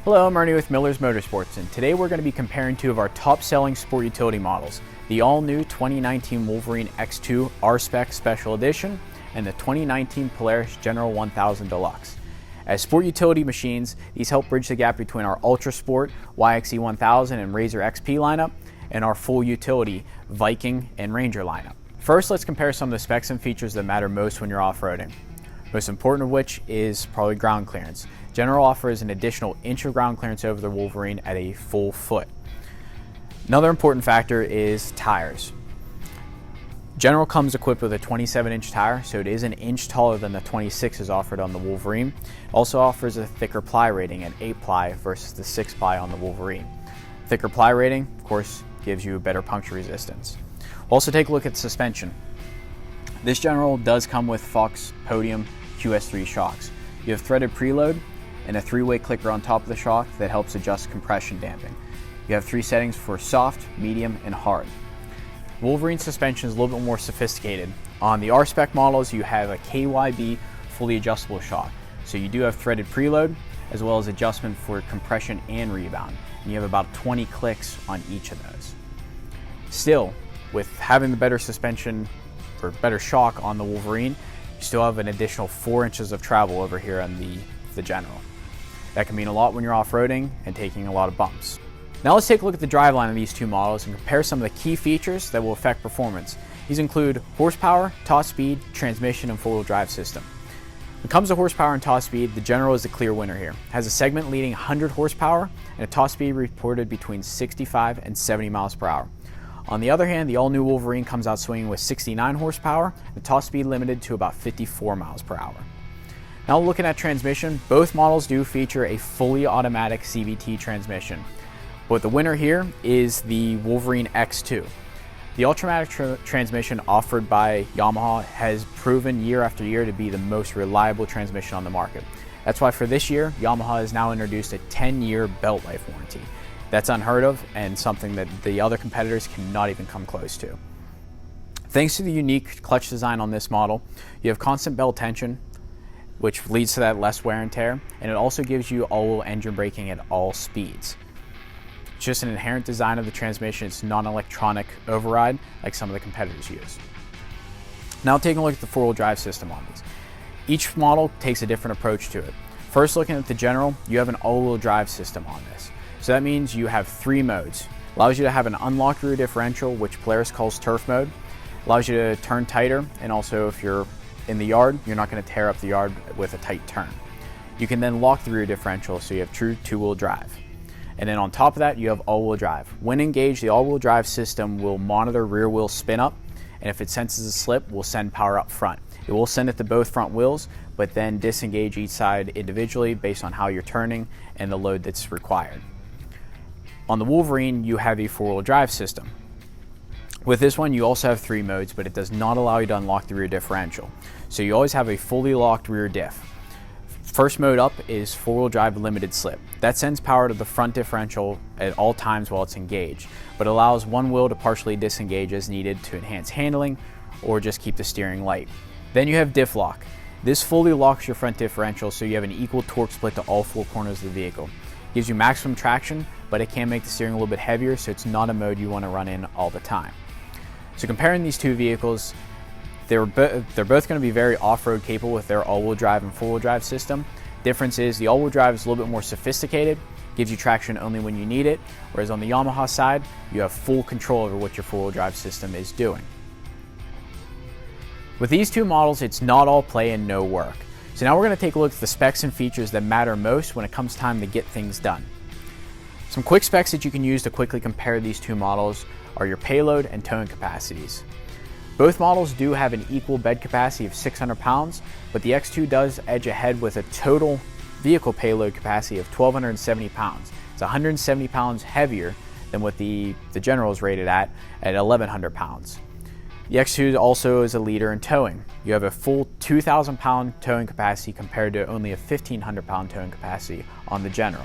Hello, I'm Ernie with Miller's Motorsports, and today we're going to be comparing two of our top-selling sport utility models, the all-new 2019 Wolverine X2 R-Spec Special Edition and the 2019 Polaris General 1000 Deluxe. As sport utility machines, these help bridge the gap between our Ultra Sport, YXE 1000 and RZR XP lineup and our full utility Viking and Ranger lineup. First, let's compare some of the specs and features that matter most when you're off-roading. Most important of which is probably ground clearance. General offers an additional inch of ground clearance over the Wolverine at a full foot. Another important factor is tires. General comes equipped with a 27-inch tire, so it is an inch taller than the 26s offered on the Wolverine. It also offers a thicker ply rating at 8 ply versus the 6 ply on the Wolverine. Thicker ply rating, of course, gives you better puncture resistance. We'll also take a look at suspension. This General does come with Fox Podium QS3 shocks. You have threaded preload and a 3-way clicker on top of the shock that helps adjust compression damping. You have 3 settings for soft, medium, and hard. Wolverine suspension is a little bit more sophisticated. On the R-Spec models, you have a KYB fully adjustable shock. So you do have threaded preload as well as adjustment for compression and rebound. And you have about 20 clicks on each of those. Still, with having the better suspension or better shock on the Wolverine, you still have an additional 4 inches of travel over here on the General. That can mean a lot when you're off-roading and taking a lot of bumps. Now let's take a look at the driveline of these two models and compare some of the key features that will affect performance. These include horsepower, top speed, transmission, and four-wheel drive system. When it comes to horsepower and top speed, the General is the clear winner here. It has a segment leading 100 horsepower and a top speed reported between 65 and 70 miles per hour. On the other hand, the all-new Wolverine comes out swinging with 69 horsepower, and the top speed limited to about 54 miles per hour. Now looking at transmission, both models do feature a fully automatic CVT transmission. But the winner here is the Wolverine X2. The ultramatic transmission offered by Yamaha has proven year after year to be the most reliable transmission on the market. That's why for this year, Yamaha has now introduced a 10-year belt life warranty. That's unheard of and something that the other competitors cannot even come close to. Thanks to the unique clutch design on this model, you have constant belt tension, which leads to that less wear and tear, and it also gives you all engine braking at all speeds. It's just an inherent design of the transmission. It's non-electronic override like some of the competitors use. Now taking a look at the four-wheel drive system on these. Each model takes a different approach to it. First, looking at the General, you have an all-wheel drive system on this. So that means you have 3 modes. Allows you to have an unlocked rear differential, which Polaris calls turf mode. Allows you to turn tighter, and also if you're in the yard, you're not going to tear up the yard with a tight turn. You can then lock the rear differential, so you have true 2-wheel drive. And then on top of that, you have all-wheel drive. When engaged, the all-wheel drive system will monitor rear wheel spin up, and if it senses a slip, will send power up front. It will send it to both front wheels, but then disengage each side individually based on how you're turning and the load that's required. On the Wolverine, you have a 4-wheel drive system. With this one, you also have 3 modes, but it does not allow you to unlock the rear differential. So you always have a fully locked rear diff. First mode up is 4-wheel drive limited slip. That sends power to the front differential at all times while it's engaged, but allows one wheel to partially disengage as needed to enhance handling or just keep the steering light. Then you have diff lock. This fully locks your front differential so you have an equal torque split to all 4 corners of the vehicle. It gives you maximum traction, but it can make the steering a little bit heavier, so it's not a mode you want to run in all the time. So comparing these two vehicles, they're both going to be very off-road capable with their all-wheel drive and four-wheel drive system. Difference is the all-wheel drive is a little bit more sophisticated, gives you traction only when you need it, whereas on the Yamaha side, you have full control over what your four-wheel drive system is doing. With these two models, it's not all play and no work. So now we're going to take a look at the specs and features that matter most when it comes time to get things done. Some quick specs that you can use to quickly compare these two models are your payload and towing capacities. Both models do have an equal bed capacity of 600 pounds, but the X2 does edge ahead with a total vehicle payload capacity of 1,270 pounds. It's 170 pounds heavier than what the General is rated at 1,100 pounds. The X2 also is a leader in towing. You have a full 2,000 pound towing capacity compared to only a 1,500 pound towing capacity on the General.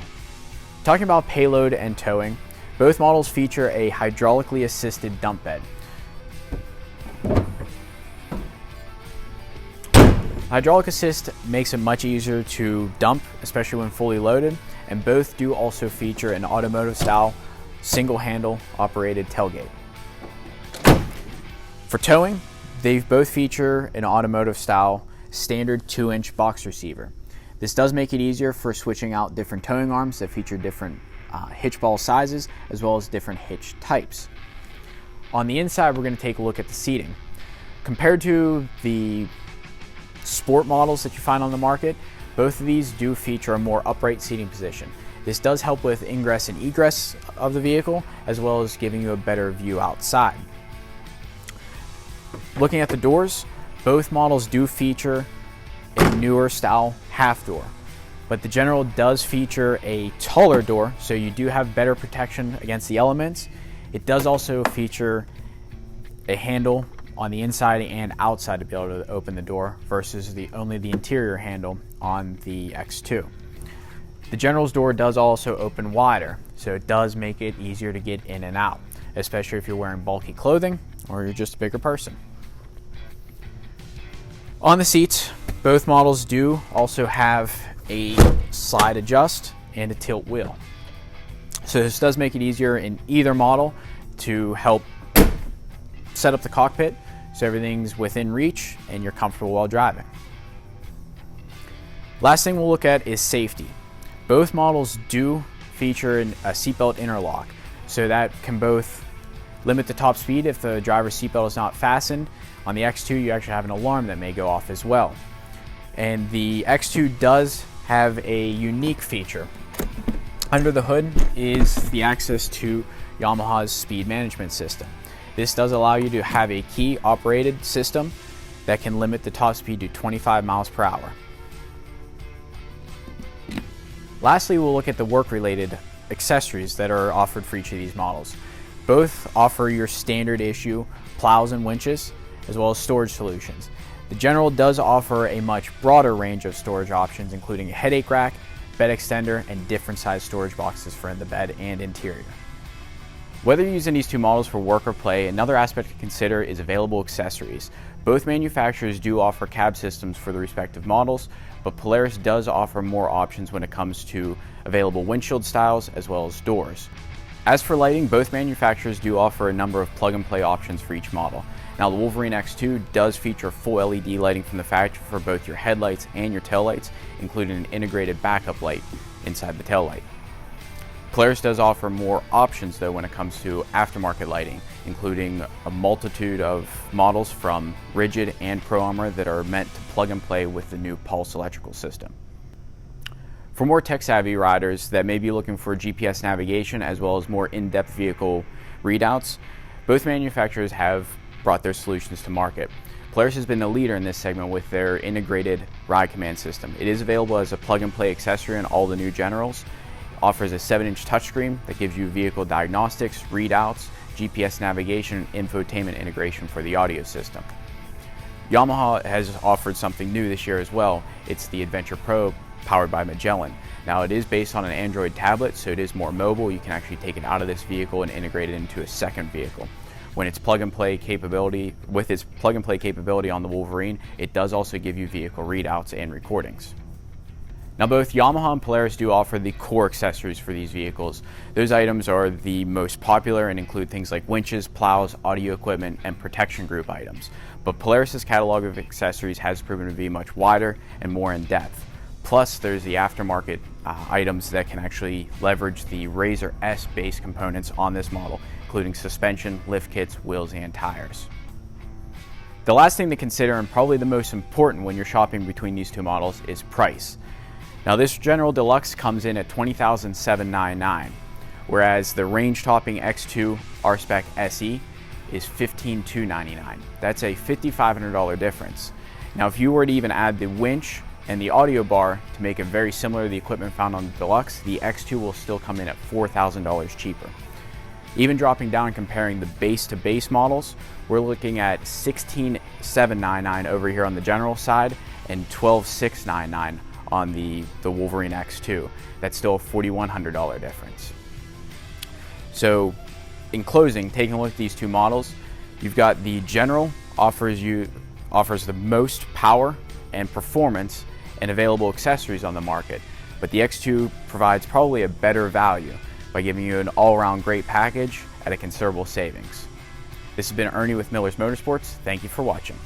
Talking about payload and towing, both models feature a hydraulically assisted dump bed. Hydraulic assist makes it much easier to dump, especially when fully loaded, and both do also feature an automotive style single handle operated tailgate. For towing, they both feature an automotive style standard 2-inch box receiver. This does make it easier for switching out different towing arms that feature different hitch ball sizes as well as different hitch types. On the inside, we're going to take a look at the seating. Compared to the sport models that you find on the market, both of these do feature a more upright seating position. This does help with ingress and egress of the vehicle, as well as giving you a better view outside. Looking at the doors, both models do feature a newer style half door, but the General does feature a taller door, so you do have better protection against the elements. It does also feature a handle on the inside and outside to be able to open the door versus only the interior handle on the X2. The General's door does also open wider, so it does make it easier to get in and out, especially if you're wearing bulky clothing or you're just a bigger person. On the seats, both models do also have a slide adjust and a tilt wheel. So this does make it easier in either model to help set up the cockpit so everything's within reach and you're comfortable while driving. Last thing we'll look at is safety. Both models do feature a seatbelt interlock, so that can both limit the top speed if the driver's seatbelt is not fastened. On the X2, you actually have an alarm that may go off as well. And the X2 does have a unique feature. Under the hood is the access to Yamaha's speed management system. This does allow you to have a key operated system that can limit the top speed to 25 miles per hour. Lastly, we'll look at the work-related accessories that are offered for each of these models. Both offer your standard issue plows and winches, as well as storage solutions. The General does offer a much broader range of storage options, including a headache rack, bed extender, and different size storage boxes for the bed and interior. Whether you're using these two models for work or play, another aspect to consider is available accessories. Both manufacturers do offer cab systems for the respective models, but Polaris does offer more options when it comes to available windshield styles as well as doors. As for lighting, both manufacturers do offer a number of plug-and-play options for each model. Now, the Wolverine X2 does feature full LED lighting from the factory for both your headlights and your taillights, including an integrated backup light inside the taillight. Polaris does offer more options though when it comes to aftermarket lighting, including a multitude of models from rigid and pro armor that are meant to plug and play with the new Pulse electrical system. For more tech-savvy riders that may be looking for GPS navigation as well as more in-depth vehicle readouts, both manufacturers have brought their solutions to market. Polaris has been the leader in this segment with their integrated ride command system. It is available as a plug-and-play accessory on all the new Generals. Offers a 7-inch touchscreen that gives you vehicle diagnostics, readouts, GPS navigation, and infotainment integration for the audio system. Yamaha has offered something new this year as well. It's the Adventure Pro powered by Magellan. Now it is based on an Android tablet, so it is more mobile. You can actually take it out of this vehicle and integrate it into a second vehicle. When its plug-and-play capability, with its plug-and-play capability on the Wolverine, it does also give you vehicle readouts and recordings. Now both Yamaha and Polaris do offer the core accessories for these vehicles. Those items are the most popular and include things like winches, plows, audio equipment, and protection group items. But Polaris's catalog of accessories has proven to be much wider and more in depth. Plus there's the aftermarket items that can actually leverage the RZR S base components on this model, including suspension, lift kits, wheels, and tires. The last thing to consider, and probably the most important when you're shopping between these two models, is price. Now this General Deluxe comes in at $20,799, whereas the range-topping X2 R-Spec SE is $15,299. That's a $5,500 difference. Now if you were to even add the winch and the audio bar to make it very similar to the equipment found on the Deluxe, the X2 will still come in at $4,000 cheaper. Even dropping down and comparing the base-to-base models, we're looking at $16,799 over here on the General side and $12,699 on the Wolverine X2. That's still a $4,100 difference. So in closing, taking a look at these two models, you've got the General offers the most power and performance and available accessories on the market. but the X2 provides probably a better value by giving you an all-around great package at a considerable savings. This has been Ernie with Miller's Motorsports. Thank you for watching.